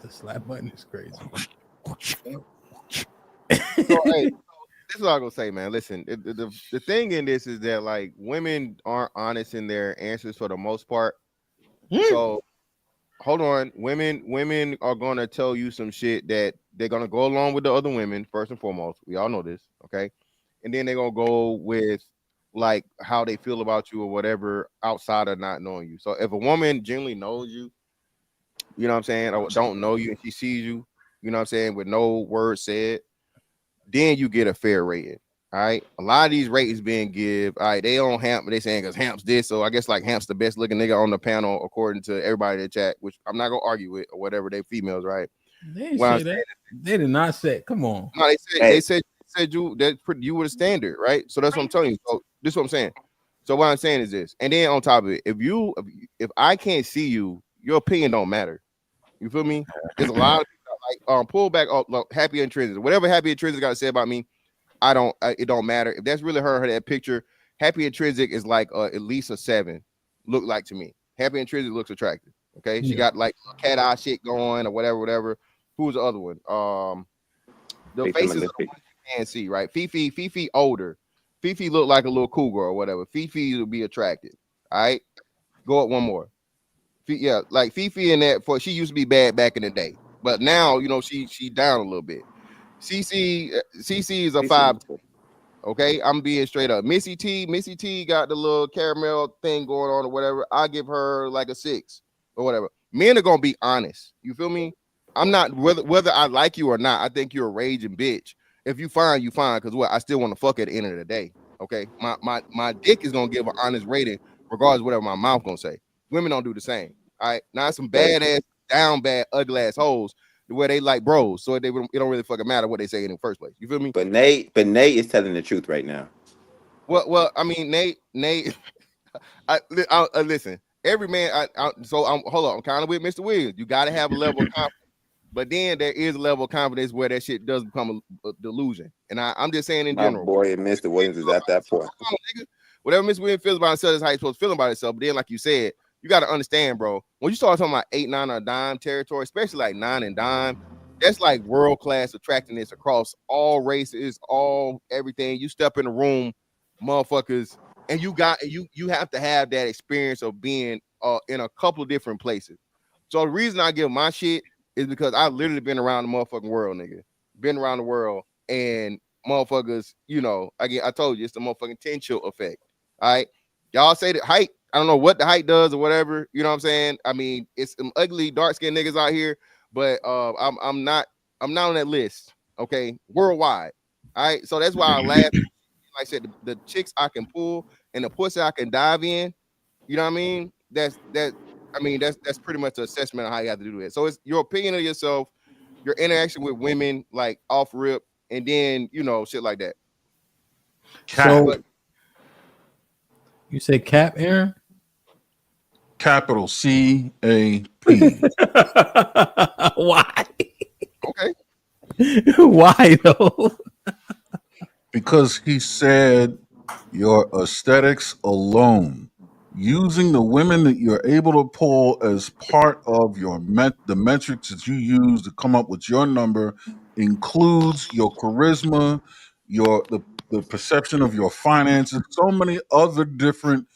The slap button is crazy. So, hey, this is all I'm gonna say, man. Listen, the thing in this is that like women aren't honest in their answers for the most part. So hold on, women are gonna tell you some shit that they're gonna go along with the other women first and foremost. We all know this, okay? And then they're gonna go with like how they feel about you or whatever outside of not knowing you. So if a woman generally knows you, you know what I'm saying, or don't know you and she sees you, you know what I'm saying, with no word said, then you get a fair rating. All right. A lot of these ratings being give. All right, they on Hamp, they saying because Hamp's this. So I guess like Hamp's the best looking nigga on the panel, according to everybody in the chat, which I'm not gonna argue with or whatever. They females, right? They didn't say that. They did not say. Come on. No, they said you that you were the standard, right? So that's what I'm telling you. So this is what I'm saying. So what I'm saying is this, and then on top of it, if I can't see you, your opinion don't matter. You feel me? There's a lot of people like pull back up, look, Happy Intrinsic, whatever Happy Intrinsic got to say about me. It don't matter if that's really her that picture. Happy Intrinsic is like at least a 7. Look like to me. Happy Intrinsic looks attractive. Okay, she got like cat eye shit going or whatever. Who's the other one? The faces of the ones you can't see, right? Fifi older. Fifi look like a little cougar or whatever. Fifi will be attractive. All right, go up one more. Yeah, like Fifi in that for she used to be bad back in the day, but now you know she down a little bit. CC is a 5. Okay, I'm being straight up. Missy T got the little caramel thing going on or whatever. I give her like a 6 or whatever. Men are gonna be honest. You feel me? I'm not whether I like you or not. I think you're a raging bitch. If you fine, you fine. Cause what? I still want to fuck at the end of the day. Okay, my dick is gonna give an honest rating regardless of whatever my mouth gonna say. Women don't do the same. All right, now some badass, down bad, ugly ass hoes where they like bros, so it don't really fucking matter what they say in the first place. You feel me? But Nate is telling the truth right now. Well, I mean, Nate, I listen. Every man, hold on. I'm kind of with Mr. Williams. You got to have a level of confidence, but then there is a level of confidence where that shit does become a delusion. And I'm just saying in general. My boy, Mr. Williams is at that point. Whatever Mr. Williams feels about himself is how he's supposed to feel about himself. But then, like you said, you got to understand, bro. When you start talking about 8, 9, or dime territory, especially like 9 and dime, that's like world class attractiveness across all races, all everything. You step in the room, motherfuckers, and you have to have that experience of being in a couple of different places. So the reason I give my shit is because I've literally been around the motherfucking world, nigga. Been around the world, and motherfuckers, you know, I told you it's the motherfucking 10 chill effect. All right, y'all say that height. I don't know what the height does or whatever. You know what I'm saying? I mean, it's some ugly dark skinned niggas out here, but I'm not on that list. Okay, worldwide. All right, so that's why I laugh. Like I said, the chicks I can pull and the pussy I can dive in. You know what I mean? That's pretty much the assessment of how you have to do it. So it's your opinion of yourself, your interaction with women, like off rip, and then you know shit like that. So you say cap, Aaron? Capital CAP. Why? Okay. Why though? Because he said your aesthetics alone, using the women that you're able to pull as part of your the metrics that you use to come up with your number, includes your charisma, the perception of your finances, so many other different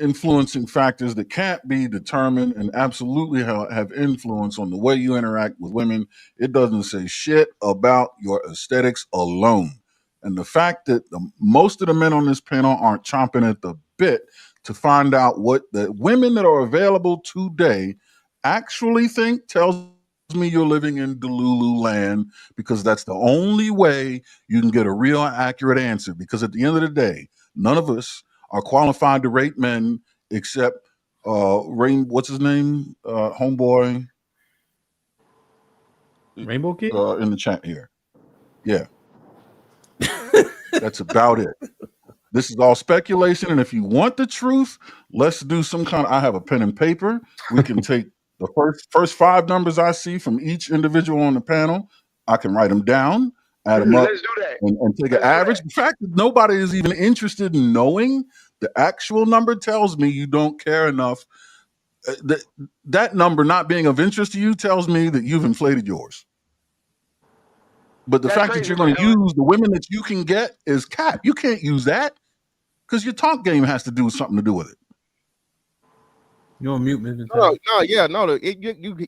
influencing factors that can't be determined and absolutely have influence on the way you interact with women. It doesn't say shit about your aesthetics alone. And the fact that most of the men on this panel aren't chomping at the bit to find out what the women that are available today actually think tells me you're living in Delulu land, because that's the only way you can get a real accurate answer. Because at the end of the day, none of us are qualified to rate men except what's his name? Homeboy. Rainbow Kid? In the chat here. Yeah. That's about it. This is all speculation, and if you want the truth, let's do some kind of, I have a pen and paper. We can take the first 5 numbers I see from each individual on the panel. I can write them down, add them up, and take an average. The fact that nobody is even interested in knowing the actual number tells me you don't care enough that number not being of interest to you tells me that you've inflated yours. But the That's fact that crazy, you're going to man. use the women that you can get is cap. You can't use that because your talk game has to do something to do with it. You're on mute, Mr.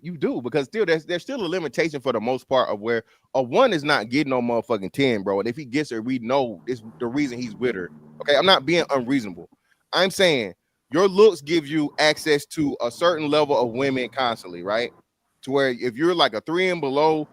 You do, because still there's still a limitation for the most part of where a 1 is not getting no motherfucking 10, bro. And if he gets her, we know it's the reason he's with her. Okay, I'm not being unreasonable. I'm saying your looks give you access to a certain level of women constantly, right? To where if you're like a 3 and below,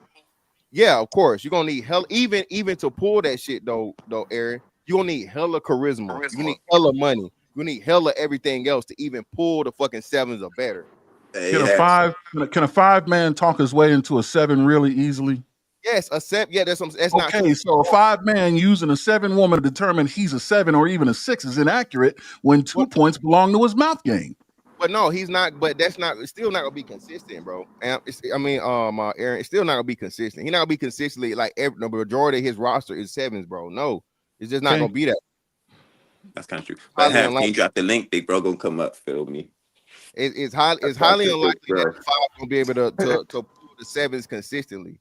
yeah, of course you're gonna need hell. Even to pull that shit though, Aaron, you gonna need hella charisma. You need hella money. You need hella everything else to even pull the fucking 7s or better. Can a 5-man talk his way into a 7 really easily? Yes, a 7. Yeah, that's not okay. So a 5-man using a 7 woman to determine he's a 7 or even a 6 is inaccurate when 2 points belong to his mouth game. But no, he's not. But that's not. It's still not gonna be consistent, bro. And Aaron, it's still not gonna be consistent. He's not gonna be consistently like the majority of his roster is 7s, bro. No, it's just not gonna be that. That's kind of true. But can you drop the link? Big bro gonna come up. Feel me? It's highly unlikely that the 5 gonna be able to pull the 7s consistently.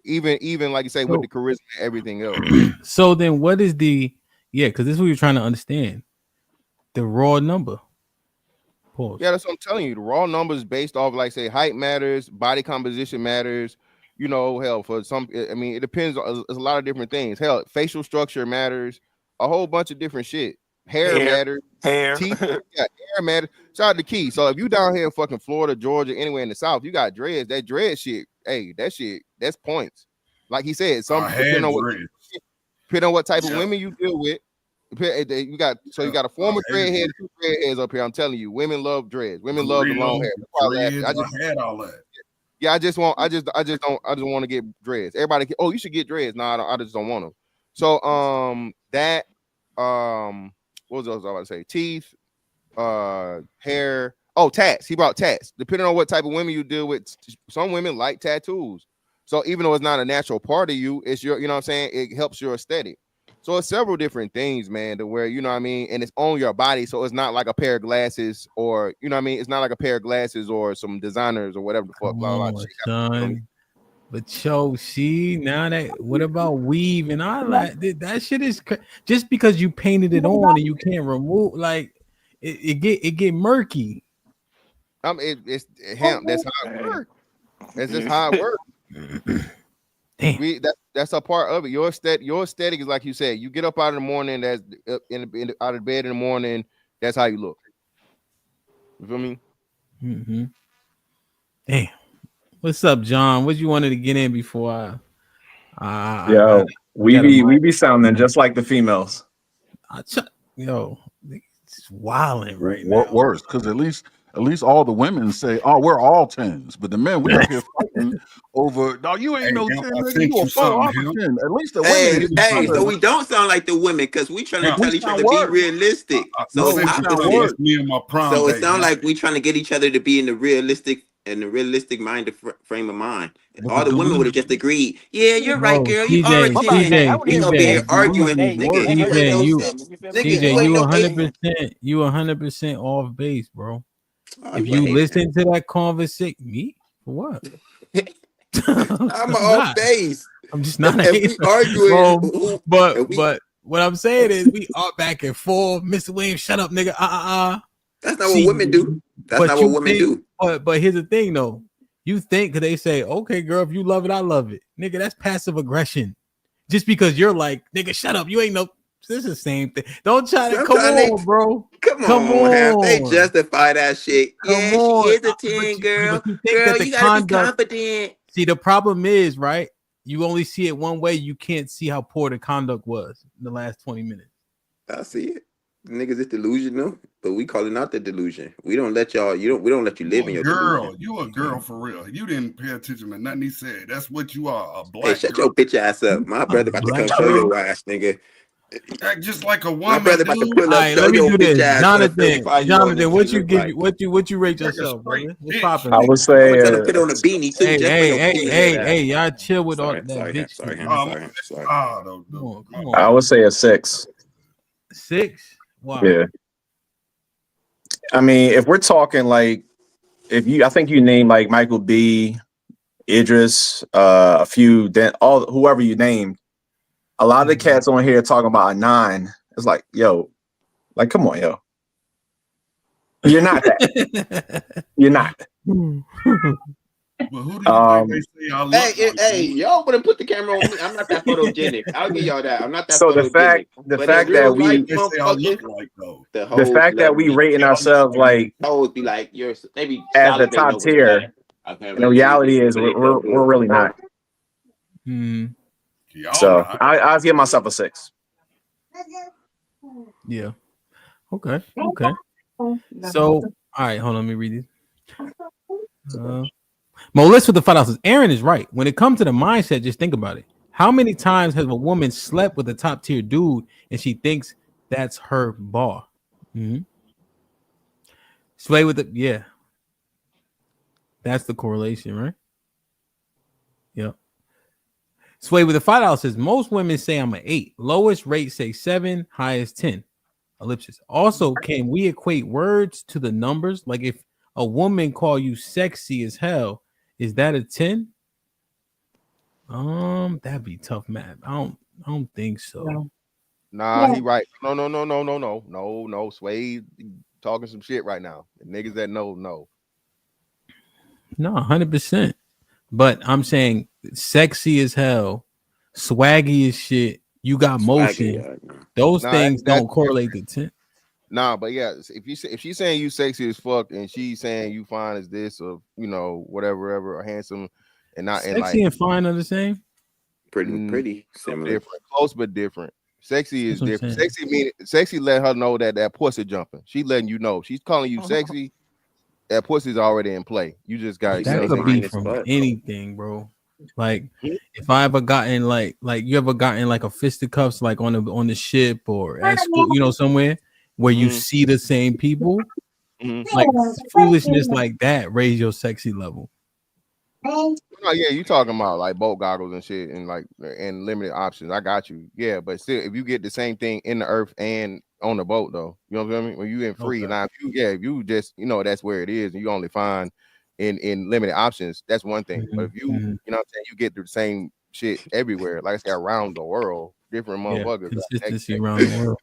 Even like you say with the charisma and everything else. So then, what is because this is what you're trying to understand. The raw number. Pause. Yeah, that's what I'm telling you. The raw numbers based off, like, say, height matters, body composition matters. You know, hell, for some, I mean, it depends. There's a lot of different things. Hell, facial structure matters. A whole bunch of different shit. Hair matters. Teeth, hair matters. Shout out to Key. So if you down here in fucking Florida, Georgia, anywhere in the South, you got dreads. That dread shit, hey, that's points. Like he said, depending on what type of women you deal with. You got a former dreadhead, 2 dreadheads up here. I'm telling you, women love dreads. Women love the long hair. I had all that. Yeah, I just want to get dreads. Everybody, you should get dreads. No, I just don't want them. So what was I about to say? Teeth, hair. Oh, tats. He brought tats. Depending on what type of women you deal with, some women like tattoos. So even though it's not a natural part of you, it's your, you know what I'm saying? It helps your aesthetic. So it's several different things, man, to where, you know what I mean? And it's on your body. So it's not like a pair of glasses or, you know what I mean? It's not like a pair of glasses or some designers or whatever the fuck. Blah, blah, son. But see, now that, what about weave and all that shit is just because you painted it on and you can't remove, like, it get murky. That's how it works. That's just how it works. Damn. That's a part of it. Your aesthetic is like you said. You get up out of the morning, that's out of bed in the morning. That's how you look. You feel me? Mm-hmm. Damn. What's up, John? What you wanted to get in before we be sounding just like the females. It's wilding right now. What worse? Because at least all the women say, "Oh, we're all 10s," but the men, we up here fighting over. No, you ain't no 10. You a 4 off of 10. At least the women. Hey, so we don't sound like the women because we trying to tell each other to be realistic. So it sounds like we trying to get each other to be in the realistic minded frame of mind. All the women would have just agreed. Yeah, you're right, girl. You are a 10. We gonna be here arguing, nigga. You 100% off base, bro. If you listen to that conversation, me for what? I'm off base. I'm just not arguing, but what I'm saying is we are back and forth. Mr. Williams, shut up, nigga. That's not what women do. That's not what women do. But here's the thing, though. You think because they say, okay, girl, if you love it, I love it. Nigga, that's passive aggression. Just because you're like, nigga, shut up. You ain't no. This is the same thing. Don't try to come on, bro. Come on. They justify that shit. She is a 10, girl. Girl, you gotta be confident. See, the problem is, right? You only see it one way. You can't see how poor the conduct was in the last 20 minutes. I see it. The niggas is delusional, but we calling out the delusion. We don't let y'all. We don't let you live in your delusion. You a girl for real. You didn't pay attention to nothing he said. That's what you are. A black. Hey, shut your bitch ass up. My brother about to come show your ass, nigga. Act just like a woman. My brother about to pull up. Right, let me do this. Jonathan, what you rate yourself, brother? What's popping? I would say put on a beanie too. Hey, y'all chill with all that bitch. Sorry. I would say a 6. 6? Wow. Yeah. I mean, if we're talking like I think you named like Michael B, Idris, a few, then whoever you named. A lot of the cats on here talking about a 9. It's like, yo, like, come on, yo. You're not that. You're not. But who do you think they say I look like? Hey, y'all would have put the camera on me. I'm not that photogenic. I'll give y'all that. I'm not that so photogenic. The fact that we rating ourselves like would be like you're maybe as the top tier. And the reality is we're really not. So I'll give myself a 6. Yeah. Okay. So all right, hold on. Let me read these. Melissa with the $5 says Aaron is right. When it comes to the mindset, just think about it. How many times has a woman slept with a top tier dude and she thinks that's her bar? Sway with it, yeah. That's the correlation, right? Yep. Sway with the $5 says most women say I'm an 8. Lowest rate say 7, highest 10. Ellipsis. Also, can we equate words to the numbers? Like if a woman call you sexy as hell, is that a 10? That'd be tough, man. I don't think so. Nah, he right. No. Sway talking some shit right now. The niggas that know. No, 100%. But I'm saying sexy as hell, swaggy as shit. You got motion. Those things don't correlate to 10. Nah, but yeah, if she's saying you sexy as fuck and she's saying you fine as this or whatever or handsome and not sexy and fine are the same. Pretty similar. Different, close but different. Sexy is different. Sexy let her know that pussy jumping. She letting you know. She's calling you sexy. That pussy's already in play. You just got that could be from anything, bro. Like if I ever gotten like you ever gotten like a fisticuffs like on the ship or at school, somewhere where you see the same people, like foolishness like that raise your sexy level. Oh yeah, you talking about like boat goggles and shit and limited options. I got you. Yeah, but still, if you get the same thing in the earth and on the boat though, you know what I mean? When you in free now, if you just that's where it is, and you only find in limited options, that's one thing. But if you you know what I'm saying, you get the same shit everywhere, like I said, around the world, different motherfuckers. Consistency around the world.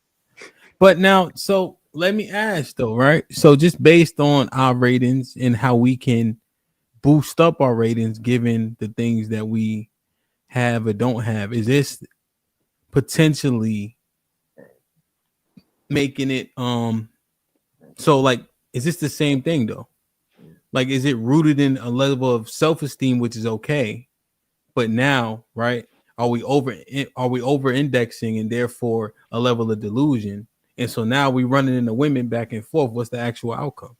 But now, so let me ask though, right? So just based on our ratings and how we can boost up our ratings given the things that we have or don't have, is this potentially making it so like is this the same thing though? Like is it rooted in a level of self-esteem, which is okay, but now, right, are we over indexing and therefore a level of delusion, and so now we running into women back and forth? What's the actual outcome?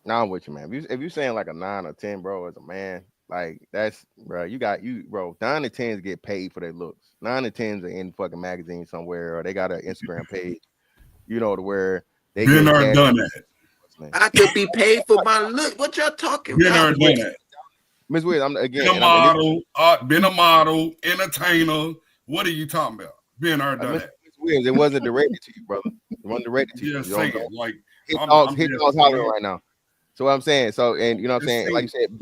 Now I'm with you, man. If you saying like a 9 or 10, bro, as a man, like that's bro, bro. 9 and 10s get paid for their looks. 9 and 10s are in fucking magazines somewhere, or they got an Instagram page, to where they been or done that. I could be paid for my look. What y'all talking about? Been or done that. Miss Wiz, I'm again. Been a model, entertainer. What are you talking about? Been or done that. Miss Wiz, it wasn't directed to you, brother. It wasn't directed to you. Saying, like hit dogs hollering right now. So what I'm saying, and you know what I'm saying, like you said,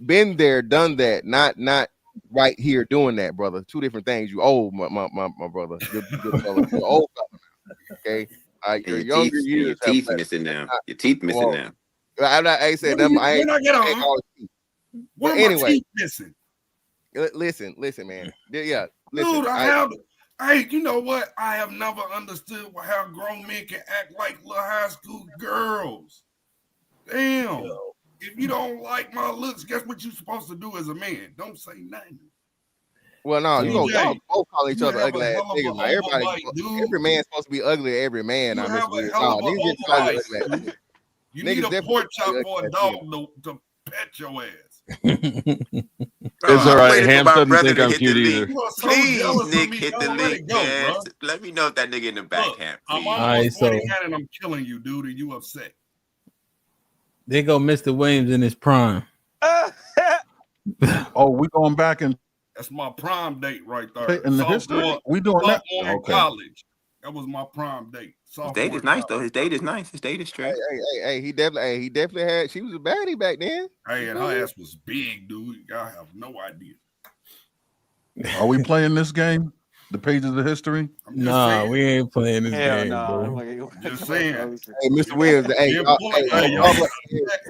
been there, done that, not right here doing that, brother. Two different things. You old, my brother. You're old, okay. Your younger years. Your teeth missing now. Your teeth missing now. I'm not. I said them. I ain't all teeth. But anyway, missing. Listen, man. Yeah, listen. Dude, hey, you know what? I have never understood how grown men can act like little high school girls. Damn. If you don't like my looks, guess what you're supposed to do as a man? Don't say nothing. Well, no, y'all both call each other ugly ass niggas. Every man's supposed to be ugly to every man. You need a pork chop for a dog to pet your ass. It's all right. Ham doesn't think I'm cute either. Please, Nick, hit the link, man. Let me know if that nigga in the back hand. I'm almost 49 and I'm killing you, dude, and you upset. There go Mr. Williams in his prime. Oh, we going back and that's my prime date right there. In the history, we doing that. Okay. College. That was my prom date. His date is nice though. His date is nice. His date is straight. Hey, he definitely had. She was a baddie back then. Hey, and her ass was big, dude. Y'all have no idea. Are we playing this game? The pages of history? Nah, we ain't playing this game, bro. Just saying. Hey, Mr. Williams.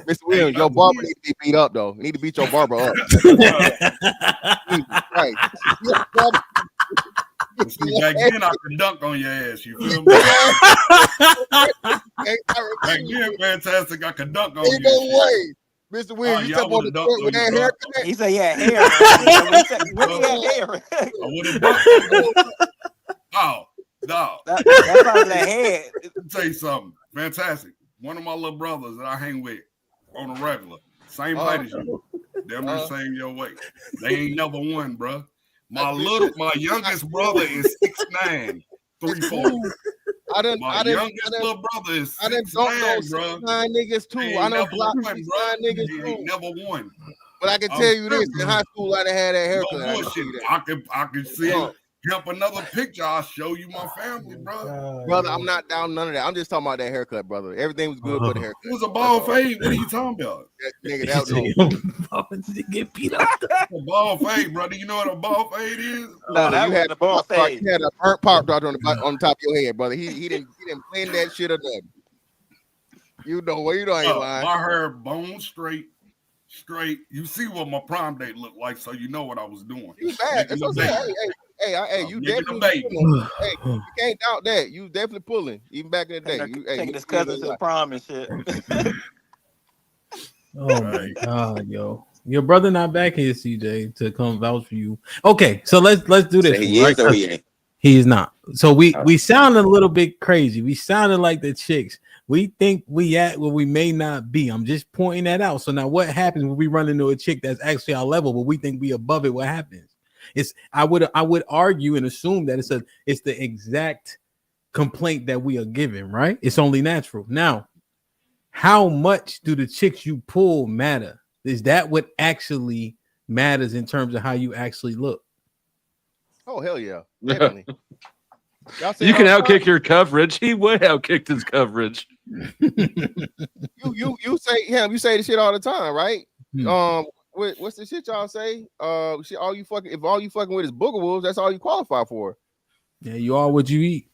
Mr. Williams, your barber need to be beat up though. You need to beat your barber up. Right. See, back then I could dunk on your ass. You feel me? Back then, fantastic. I could dunk on you. No way. Mr. Williams, you talking about the court with that haircut? He said, "Yeah, hair." What do you have hair? I would have dunked. Oh, no. That's probably the head. Let me tell you something. Fantastic. One of my little brothers that I hang with on a regular, same height as you. They're the same your weight. They ain't never won, bro. My youngest brother is 6'9", 340. My youngest little brother is 6'9", bro. 6'9" niggas too. I done blocked 6'9" niggas too. Ain't never won. But I can tell you this: in high school, I done had that haircut. No bullshit. I can see it. Help another picture. I'll show you my family, bro. Brother, I'm not down none of that. I'm just talking about that haircut, brother. Everything was good but the haircut. It was a bald fade. What are you talking about? Nigga, that was get beat up. A bald fade, brother. You know what a bald fade is? No, that was a bald fade. You had a burnt pop dot on the top of your head, brother. He didn't blend that shit or nothing. You know what? You know I ain't lying. My hair bone straight. You see what my prom date looked like, so you know what I was doing. You bad. That's what I'm saying. Hey, you definitely pulling. Hey, you can't doubt that. You definitely pulling, even back in the day. Taking his cousin to the prom and shit. Oh my god, yo. Your brother not back here, CJ, to come vouch for you. Okay, so let's do this. So he is or he ain't? He is not. So we sounded a little bit crazy. We sounded like the chicks. We think we at where we may not be. I'm just pointing that out. So now what happens when we run into a chick that's actually our level, but we think we above it? What happens? I would argue and assume that it's the exact complaint that we are giving, right? It's only natural. Now, how much do the chicks you pull matter? Is that what actually matters in terms of how you actually look? Oh, hell yeah. Definitely. You can outkick your coverage. He would outkick his coverage. You say the shit all the time, right? What's the shit y'all say? If all you fucking with is booger wolves, that's all you qualify for. Yeah, you are what you eat.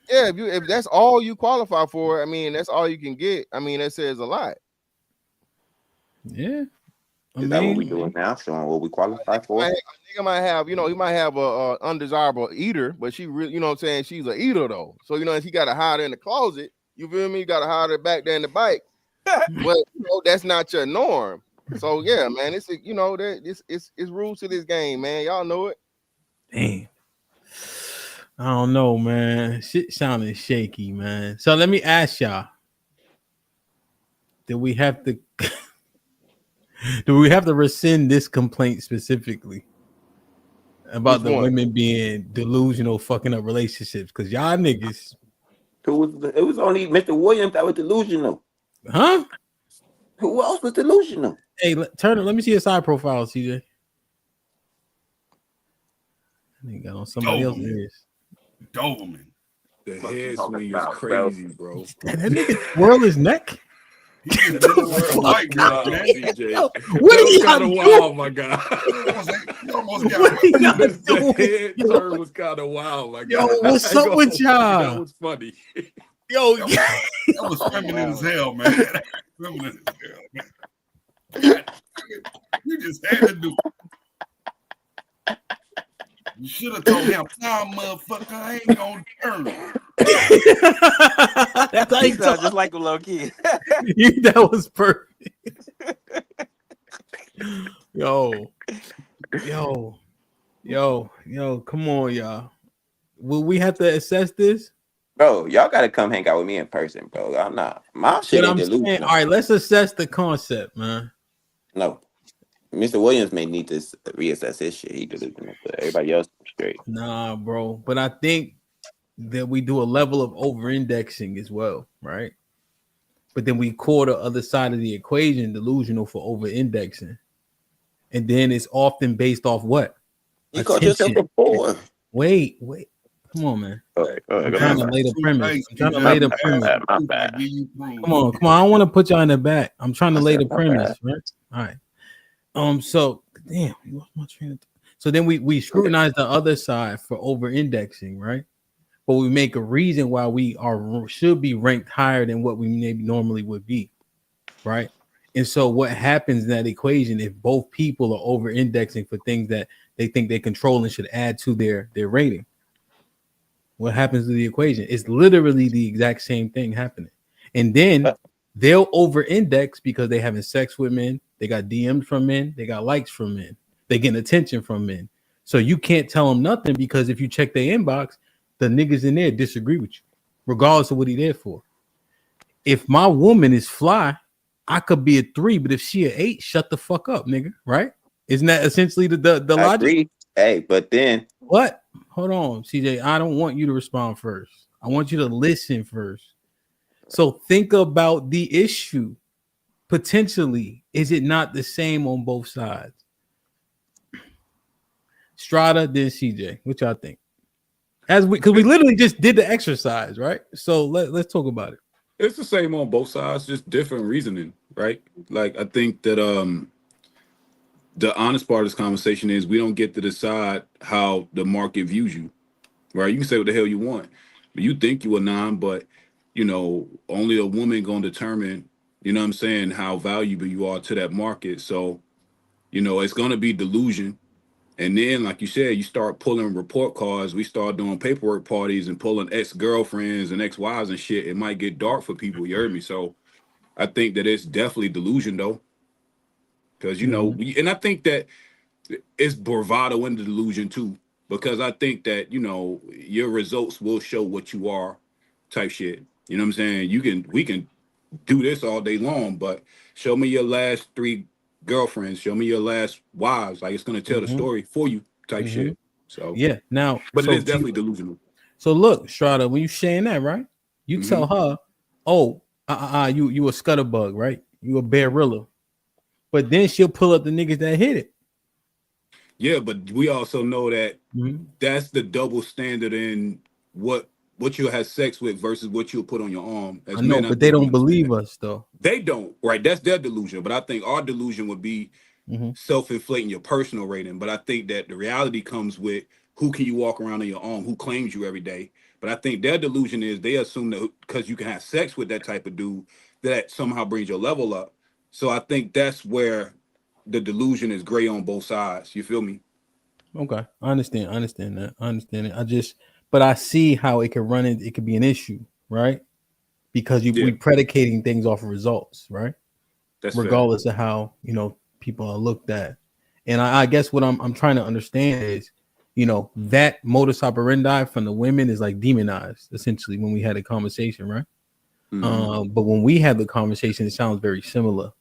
Yeah, if that's all you qualify for, I mean, that's all you can get. I mean, that says a lot. Yeah. Is that what we doing now? Showing what we qualify for? A nigga might have, he might have a undesirable eater, but she really, you know what I'm saying? She's an eater though. So, if he got to hide her in the closet, you feel me? You got to hide her back there in the bike. But, that's not your norm. So, yeah, man, it's rules to this game, man. Y'all know it. Damn. I don't know, man. Shit sounding shaky, man. So let me ask y'all. Do we have to rescind this complaint specifically about the women being delusional, fucking up relationships? Because y'all niggas. It was only Mr. Williams that was delusional. Huh? Who else was delusional? Hey, Turner, let me see your side profile, CJ. I think got on somebody else's ears. Doberman. The head swing is crazy, bro. That nigga twirl his neck. What are you kind of wild, my guy? The head turn was kind of wild, my guy. Yo, what's up with y'all? That was funny. Yo, that was feminine as hell, man. Feminine as hell, man. You just had to do it. You should have told him, nah, motherfucker, I ain't gonna turn. That's how you sound just like a little kid. That was perfect. Yo, come on, y'all. Will we have to assess this? Bro, y'all gotta come hang out with me in person, bro. I'm not. My shit ain't delusional. All right, let's assess the concept, man. No. Mr. Williams may need to reassess his shit. He delusional, but everybody else is straight. Nah, bro. But I think that we do a level of over-indexing as well, right? But then we call the other side of the equation delusional for over-indexing. And then it's often based off what? You called yourself a 4. Wait. Come on, man. I'm trying to lay the premise. I'm trying to lay the premise. My bad. Come on. I don't want to put y'all in the back. I'm trying to lay the premise, right? All right. So damn, you lost my train of thought. So then we scrutinize the other side for over indexing, right? But we make a reason why we should be ranked higher than what we maybe normally would be, right? And so what happens in that equation if both people are over indexing for things that they think they control and should add to their rating? What happens to the equation? It's literally the exact same thing happening. And then they'll over index because they having sex with men, they got DMs from men, they got likes from men, they getting attention from men. So you can't tell them nothing because if you check their inbox, the niggas in there disagree with you, regardless of what he there for. If my woman is fly, I could be a 3, but if she a 8, shut the fuck up, nigga. Right? Isn't that essentially the logic? Agree. Hey, but then what? Hold on, CJ. I don't want you to respond first. I want you to listen first. So think about the issue. Potentially, is it not the same on both sides? Strata, then CJ. What y'all think? Because we literally just did the exercise, right? So let's talk about it. It's the same on both sides, just different reasoning, right? Like I think that the honest part of this conversation is we don't get to decide how the market views you, right? You can say what the hell you want, but you think you a 9, but only a woman gonna determine, what I'm saying, how valuable you are to that market. So, it's gonna be delusion. And then, like you said, you start pulling report cards. We start doing paperwork parties and pulling ex-girlfriends and ex-wives and shit. It might get dark for people. You heard me? So I think that it's definitely delusion, though. Because, and I think that it's bravado in the delusion, too. Because I think that, your results will show what you are type shit. You know what I'm saying? We can do this all day long, but show me your last 3 girlfriends, show me your last wives. Like, it's going to tell the story for you type shit. So yeah, now, but it is definitely delusional. So look, Strata, when you saying that, right? You tell her, oh, you a scutterbug, right? You a barilla. But then she'll pull up the niggas that hit it. Yeah, but we also know that that's the double standard in what you'll have sex with versus what you'll put on your arm. I know, but they don't believe us, though. They don't, right? That's their delusion. But I think our delusion would be self-inflating your personal rating. But I think that the reality comes with who can you walk around on your arm, who claims you every day. But I think their delusion is they assume that because you can have sex with that type of dude, that somehow brings your level up. So I think that's where the delusion is gray on both sides. You feel me? Okay, I understand that. I understand it. But I see how it could run in. It could be an issue, right? Because we predicating things off of results, right? That's regardless of how people are looked at. And I guess what I'm trying to understand is, that modus operandi from the women is like demonized essentially when we had a conversation, right? But when we had the conversation, it sounds very similar.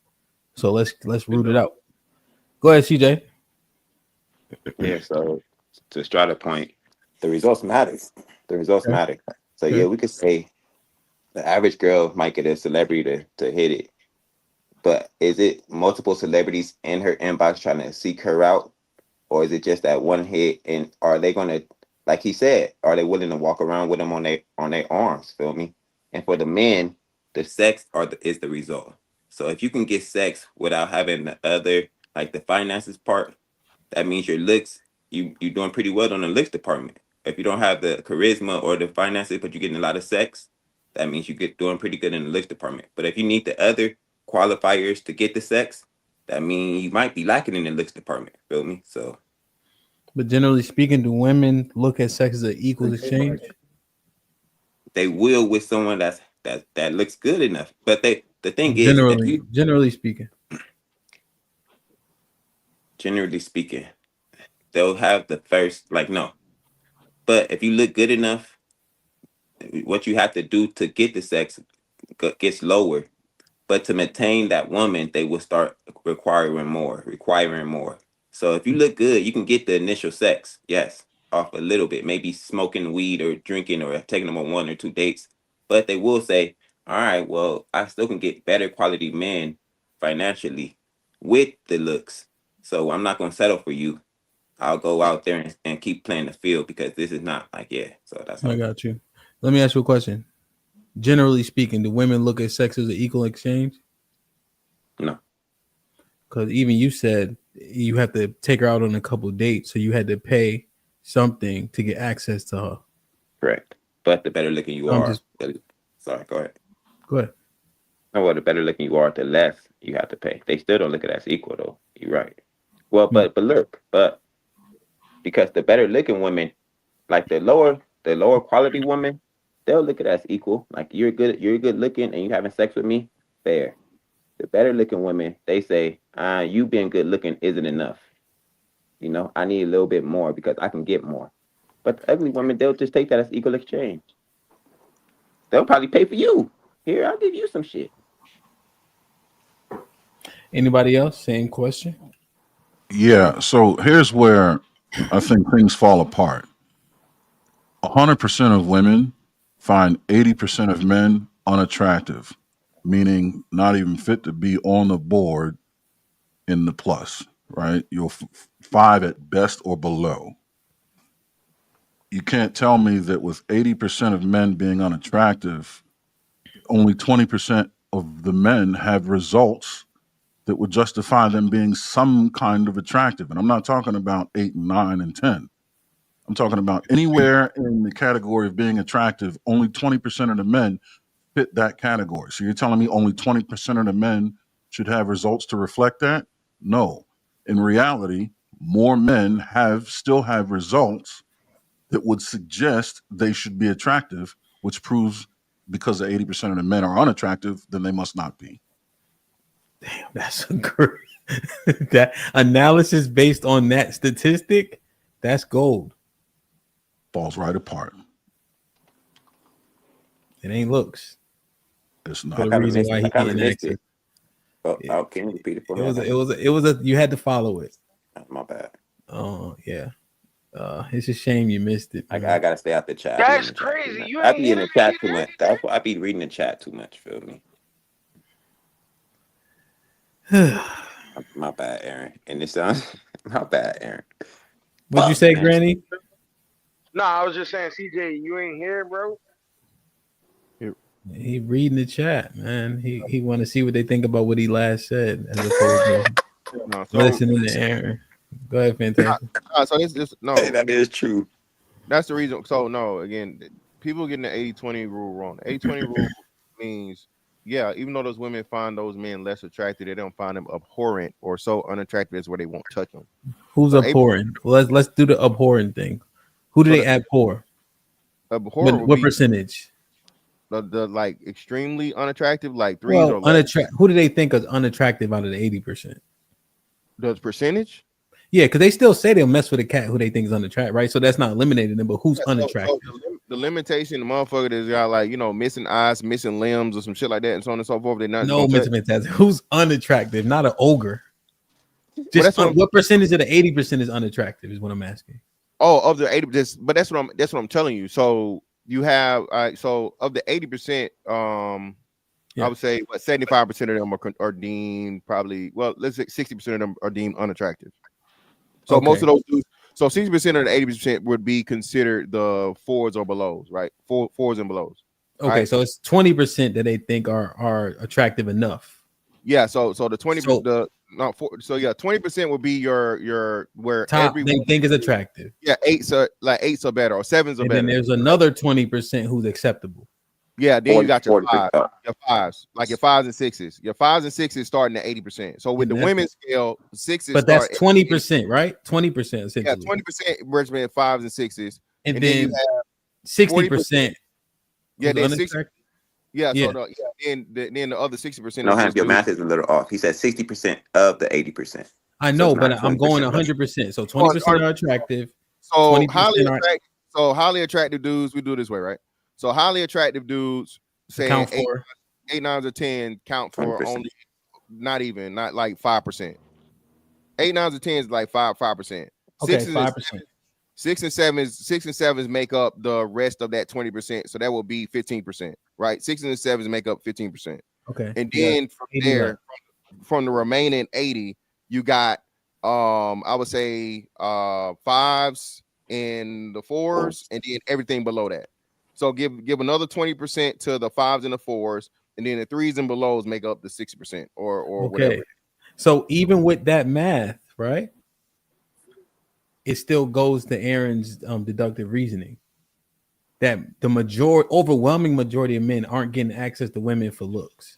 So let's root it out. Go ahead, CJ. Yeah, so to Strata point, the results matter. The results matter. So yeah, we could say the average girl might get a celebrity to hit it, but is it multiple celebrities in her inbox trying to seek her out, or is it just that one hit? And are they gonna, like he said, are they willing to walk around with them on their arms? Feel me? And for the men, the sex is the result. So if you can get sex without having the other, like the finances part, that means your looks, you're doing pretty well on the looks department. If you don't have the charisma or the finances, but you're getting a lot of sex, that means you get doing pretty good in the looks department. But if you need the other qualifiers to get the sex, that means you might be lacking in the looks department. Feel me? So, but generally speaking, do women look at sex as an equal exchange? They will with someone that looks good enough. But the thing generally, is, generally speaking, they'll have the first, like, no. But if you look good enough, what you have to do to get the sex gets lower. But to maintain that woman, they will start requiring more. So if you look good, you can get the initial sex, yes, off a little bit, maybe smoking weed or drinking or taking them on 1 or 2 dates. But they will say, all right, well, I still can get better quality men financially with the looks. So I'm not going to settle for you. I'll go out there and keep playing the field because this is not like So that's how I got you. Let me ask you a question. Generally speaking, do women look at sex as an equal exchange? No. Because even you said you have to take her out on a couple dates, so you had to pay something to get access to her. Correct. But the better looking you are, sorry, go ahead. Go ahead. No, well, the better looking you are, the less you have to pay. They still don't look at it as equal, though. You're right. Well, but because the better looking women, like the lower quality woman, they'll look at it as equal. Like you're good looking, and you having sex with me, fair. The better looking women, they say, you being good looking isn't enough. You know, I need a little bit more because I can get more. But the ugly women, they'll just take that as equal exchange. They'll probably pay for you. Here, I'll give you some shit. Anybody else? Same question. Yeah. So here's where I think things fall apart. 100% of women find 80% of men unattractive, meaning not even fit to be on the board in the plus, right? You're 5 at best or below. You can't tell me that with 80% of men being unattractive, only 20% of the men have results that would justify them being some kind of attractive. And I'm not talking about 8, 9, and 10. I'm talking about anywhere in the category of being attractive, only 20% of the men fit that category. So you're telling me only 20% of the men should have results to reflect that? No. In reality, more men still have results that would suggest they should be attractive, which proves because 80% of the men are unattractive, then they must not be. Damn, that's a great that analysis based on that statistic. That's gold. Falls right apart. It ain't looks. It's not. For the reason why he getting access. Oh, can you repeat it for me? It was a. You had to follow it. My bad. Oh yeah. It's a shame you missed it. I gotta stay out the chat. That's crazy. You I be in the chat too much. That's why I be reading the chat too much. Feel me? My bad, Aaron. And it sounds my bad, Aaron. What'd you say, Granny? No, I was just saying, CJ, you ain't here, bro. He reading the chat, man. He want to see what they think about what he last said, as opposed to listening to Aaron. Go ahead, Fantastic. So this no, that is true. That's the reason. So no, again, people getting the 80-20 rule wrong. The 80-20 rule means, yeah, even though those women find those men less attractive, they don't find them abhorrent or so unattractive as where they won't touch them. Who's so abhorrent? Well, let's do the abhorrent thing. Who do they abhor? Abhor what percentage? The like extremely unattractive, like 3s or unattractive. Who do they think is unattractive out of the 80%? The percentage? Yeah, because they still say they'll mess with a cat who they think is unattractive, right? So that's not eliminating them, but who's unattractive? So the limitation, the motherfucker that's got like, missing eyes, missing limbs, or some shit like that, and so on and so forth. They're not fantastic. Who's unattractive? Not an ogre. Just what percentage of the 80% is unattractive is what I'm asking. Oh, of the 80%, but that's what I'm telling you. So you have so of the 80%, I would say 75% of them are deemed probably, well, let's say 60% of them are deemed unattractive. So most of those dudes, so 60% of the 80% would be considered the 4s or belows, right? 4s and belows. Okay, right? So it's 20% that they think are attractive enough. Yeah, so the 20 so 20% would be your where top they think is attractive. Yeah, 8s are better, or 7s are better. And then there's another 20% who's acceptable. Yeah, then you got your 5s, like your 5s and 6s. Your 5s and 6s starting at 80%. So with the women's scale, 6s. But that's 20%, right? 20% essentially. Yeah, 20% represent 5s and 6s, and then you have 60%. Yeah, then 60. Yeah, so then the other 60%. No, your math is a little off. He said 60% of the 80%. I know, but I'm going 100%. So 20% are attractive. So highly attractive dudes, we do it this way, right? So highly attractive dudes saying 8, 9s, or 10 count for 20%. Only not like 5%. 8, 9s, or 10s like 5%. Okay, 5%. 6 and 7s make up the rest of that 20%. So that will be 15%, right? 6 and 7s make up 15%. Okay. And then from there, from the remaining 80, you got I would say 5s and the 4s, and then everything below that. So give another 20% to the 5s and the 4s, and then the 3s and belows make up the 60% or whatever. So even with that math, right? It still goes to Aaron's deductive reasoning that the overwhelming majority of men aren't getting access to women for looks.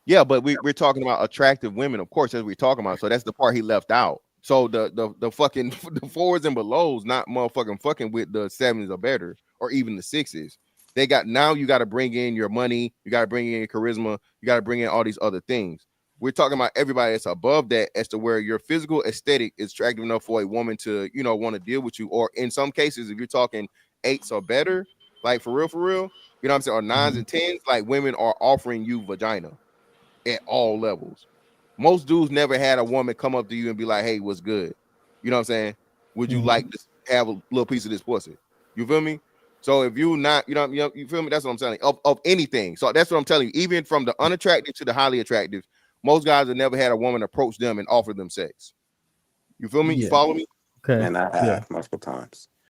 Yeah, but we're talking about attractive women, of course, as we're talking about. So that's the part he left out. So the fucking the 4s and belows, not motherfucking fucking with the 7s or better, or even the 6s. They got, now you got to bring in your money, you got to bring in your charisma, you got to bring in all these other things. We're talking about everybody that's above that, as to where your physical aesthetic is attractive enough for a woman to, you know, want to deal with you. Or in some cases, if you're talking 8s or better, like for real, you know what I'm saying, or 9s and 10s, like women are offering you vagina at all levels. Most dudes never had a woman come up to you and be like, "Hey, what's good?" You know what I'm saying? Would you like to have a little piece of this pussy? You feel me? So if you not, you feel me? That's what I'm saying. Of anything. So that's what I'm telling you. Even from the unattractive to the highly attractive, most guys have never had a woman approach them and offer them sex. You feel me? You follow me? Okay. And I have multiple times.